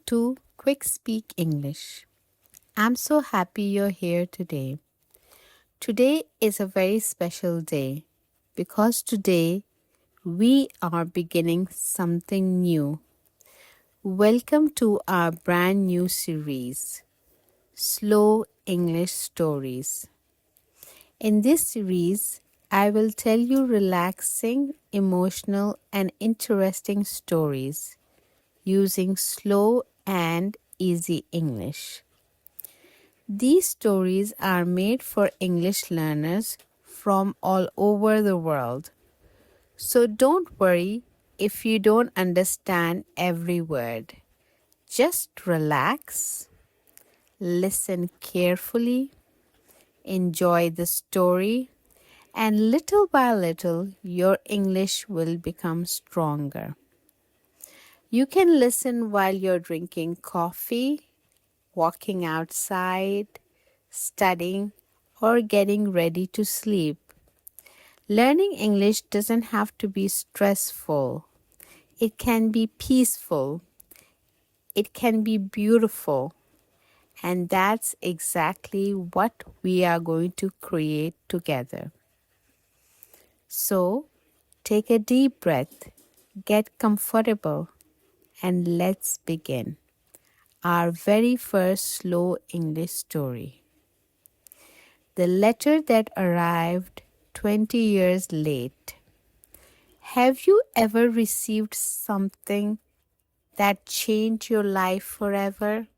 to Quick Speak English. I'm so happy you're here today. Today is a very special day because today we are beginning something new. Welcome to our brand new series, Slow English Stories. In this series, I will tell you relaxing, emotional, and interesting stories using slow and easy English. These stories are made for English learners from all over the world. So don't worry if you don't understand every word. Just relax, listen carefully, enjoy the story, and little by little your English will become stronger. You can listen while you're drinking coffee, walking outside, studying, or getting ready to sleep. Learning English doesn't have to be stressful. It can be peaceful. It can be beautiful. And that's exactly what we are going to create together. So, take a deep breath, get comfortable, and let's begin our very first slow English story. The letter that arrived 20 years late. Have you ever received something that changed your life forever?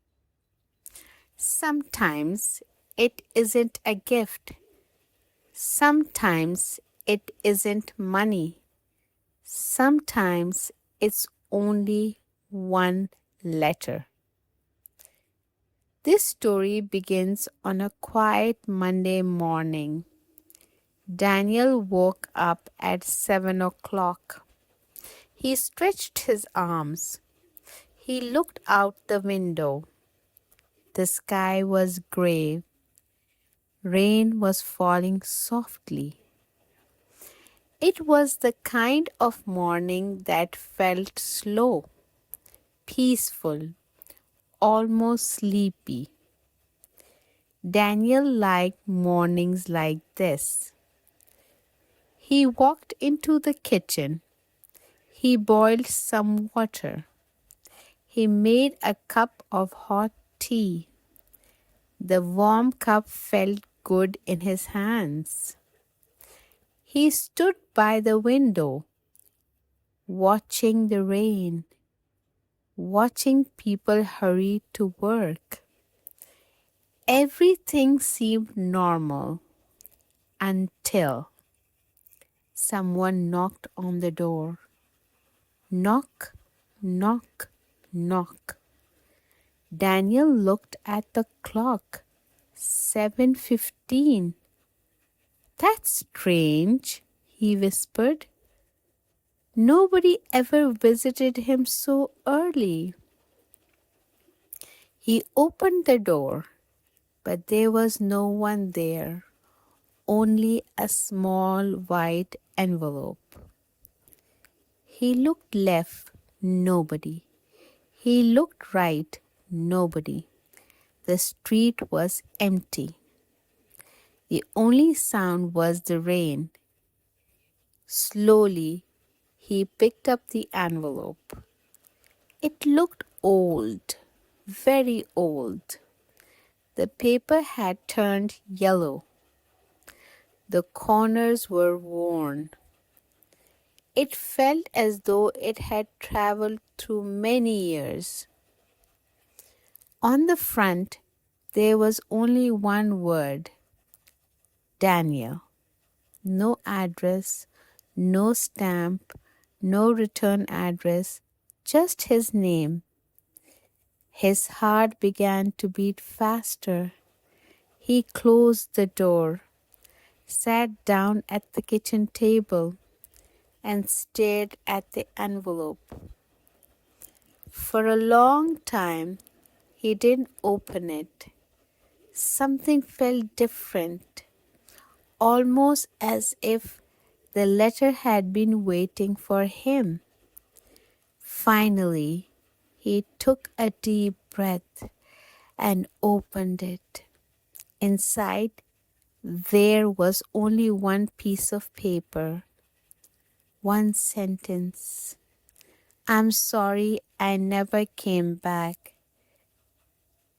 Sometimes it isn't a gift. Sometimes it isn't money. Sometimes it's only one letter. This story begins on a quiet Monday morning. Daniel woke up at 7 o'clock. He stretched his arms. He looked out the window. The sky was gray. Rain was falling softly. It was the kind of morning that felt slow, peaceful, almost sleepy. Daniel liked mornings like this. He walked into the kitchen. He boiled some water. He made a cup of hot tea. The warm cup felt good in his hands. He stood by the window, watching the rain, watching people hurry to work. Everything seemed normal until someone knocked on the door. Knock, knock, knock. Daniel looked at the clock. 7:15. That's strange, he whispered. Nobody ever visited him so early. He opened the door, but there was no one there, only a small white envelope. He looked left, nobody. He looked right, nobody. The street was empty. The only sound was the rain. Slowly, he picked up the envelope. It looked old, very old. The paper had turned yellow. The corners were worn. It felt as though it had traveled through many years. On the front, there was only one word, Daniel. No address, no stamp, no return address, just his name. His heart began to beat faster. He closed the door, sat down at the kitchen table, and stared at the envelope. For a long time, he didn't open it. Something felt different, almost as if the letter had been waiting for him. Finally, He took a deep breath and opened it. Inside, there was only one piece of paper, one sentence. I'm sorry I never came back.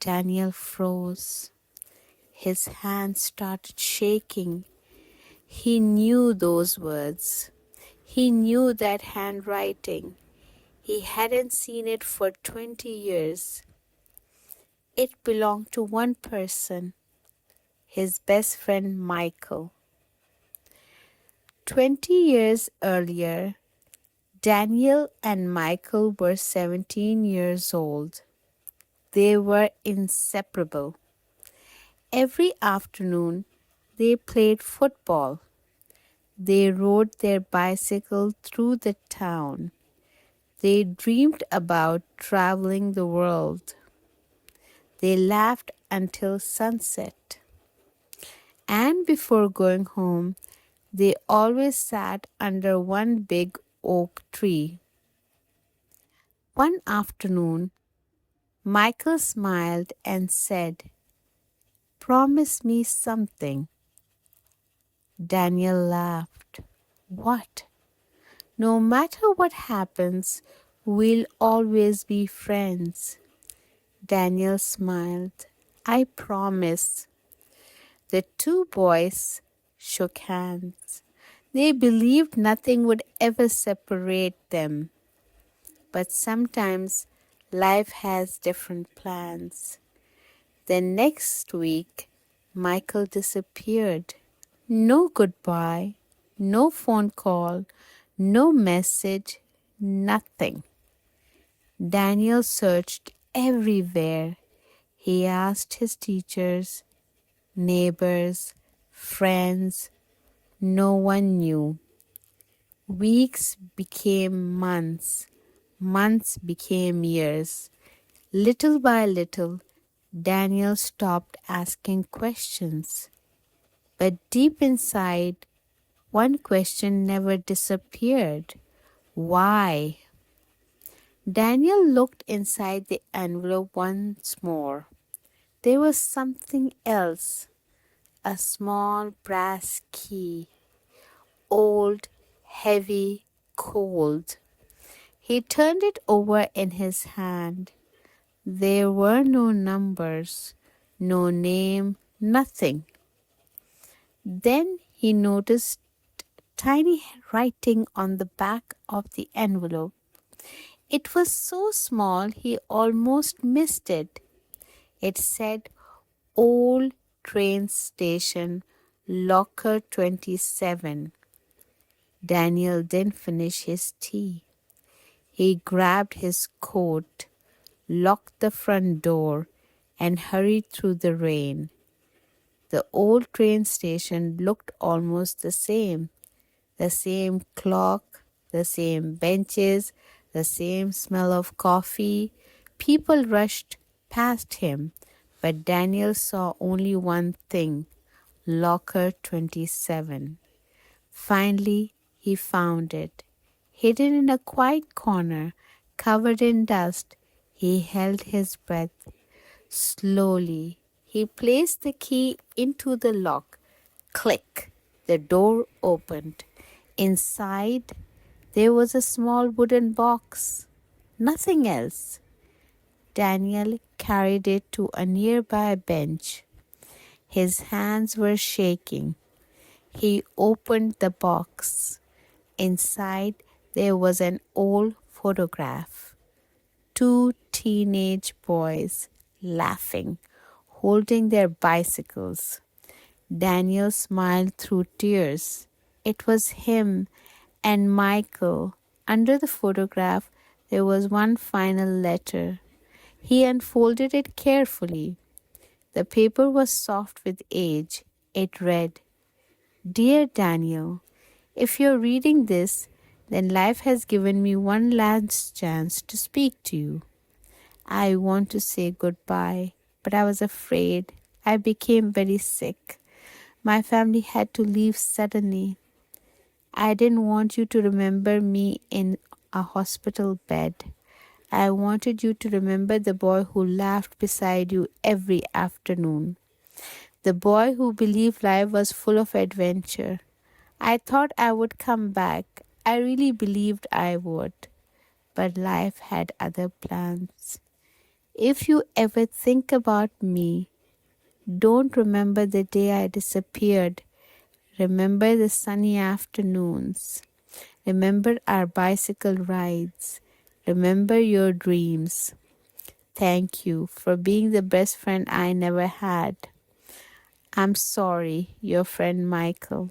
Daniel froze. His hands started shaking. He knew those words. He knew that handwriting. He hadn't seen it for 20 years. It belonged to one person, his best friend Michael. 20 years earlier, Daniel and Michael were 17 years old. They were inseparable. Every afternoon, they played football. They rode their bicycle through the town. They dreamed about traveling the world. They laughed until sunset. And before going home, they always sat under one big oak tree. One afternoon, Michael smiled and said, "Promise me something." Daniel laughed. "What?" "No matter what happens, we'll always be friends." Daniel smiled. "I promise." The two boys shook hands. They believed nothing would ever separate them. But sometimes life has different plans. The next week, Michael disappeared. No goodbye, no phone call, no message, nothing. Daniel searched everywhere. He asked his teachers, neighbors, friends. No one knew. Weeks became months. Months became years. Little by little, Daniel stopped asking questions. But deep inside, one question never disappeared. Why? Daniel looked inside the envelope once more. There was something else, a small brass key, old, heavy, cold. He turned it over in his hand. There were no numbers, no name, nothing. Then he noticed tiny writing on the back of the envelope. It was so small he almost missed it. It said, "Old Train Station, Locker 27. Daniel didn't finish his tea. He grabbed his coat, locked the front door, and hurried through the rain. The old train station looked almost the same clock, the same benches, the same smell of coffee. People rushed past him, but Daniel saw only one thing, Locker 27. Finally, he found it. Hidden in a quiet corner, covered in dust, he held his breath. Slowly, he placed the key into the lock. Click! The door opened. Inside, there was a small wooden box. Nothing else. Daniel carried it to a nearby bench. His hands were shaking. He opened the box. Inside, there was an old photograph. Two teenage boys laughing, holding their bicycles. Daniel smiled through tears. It was him and Michael. Under the photograph, there was one final letter. He unfolded it carefully. The paper was soft with age. It read, "Dear Daniel, if you're reading this, then life has given me one last chance to speak to you. I want to say goodbye, but I was afraid. I became very sick. My family had to leave suddenly. I didn't want you to remember me in a hospital bed. I wanted you to remember the boy who laughed beside you every afternoon, the boy who believed life was full of adventure. I thought I would come back. I really believed I would. But life had other plans. If you ever think about me, don't remember the day I disappeared. Remember the sunny afternoons. Remember our bicycle rides. Remember your dreams. Thank you for being the best friend I never had. I'm sorry, your friend Michael.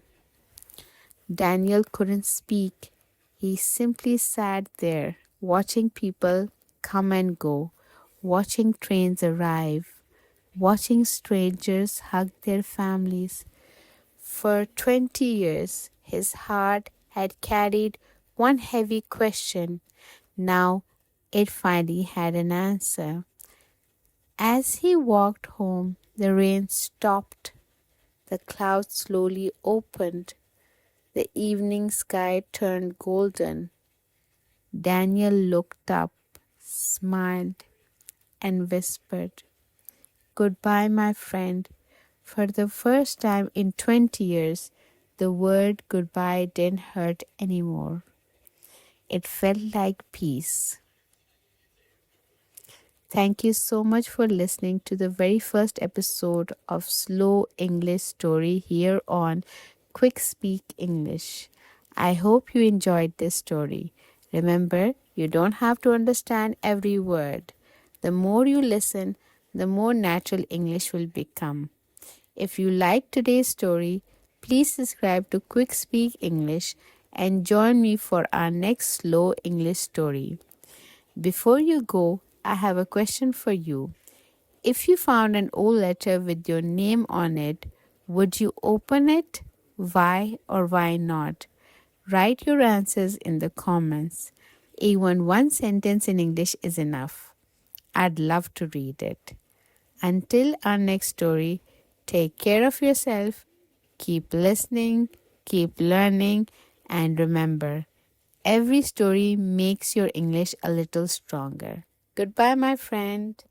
Daniel couldn't speak. He simply sat there, watching people come and go, watching trains arrive, watching strangers hug their families. For 20 years, his heart had carried one heavy question. Now it finally had an answer. As he walked home, the rain stopped. The clouds slowly opened. The evening sky turned golden. Daniel looked up, smiled, and whispered, "Goodbye, my friend." For the first time in 20 years, the word goodbye didn't hurt anymore. It felt like peace. Thank you so much for listening to the very first episode of Slow English Story here on Quick Speak English. I hope you enjoyed this story. Remember, you don't have to understand every word. The more you listen, the more natural English will become. If you liked today's story, please subscribe to Quick Speak English and join me for our next Slow English story. Before you go, I have a question for you. If you found an old letter with your name on it, would you open it? Why or why not? Write your answers in the comments. Even one sentence in English is enough. I'd love to read it. Until our next story, take care of yourself, keep listening, keep learning, and remember, every story makes your English a little stronger. Goodbye, my friend.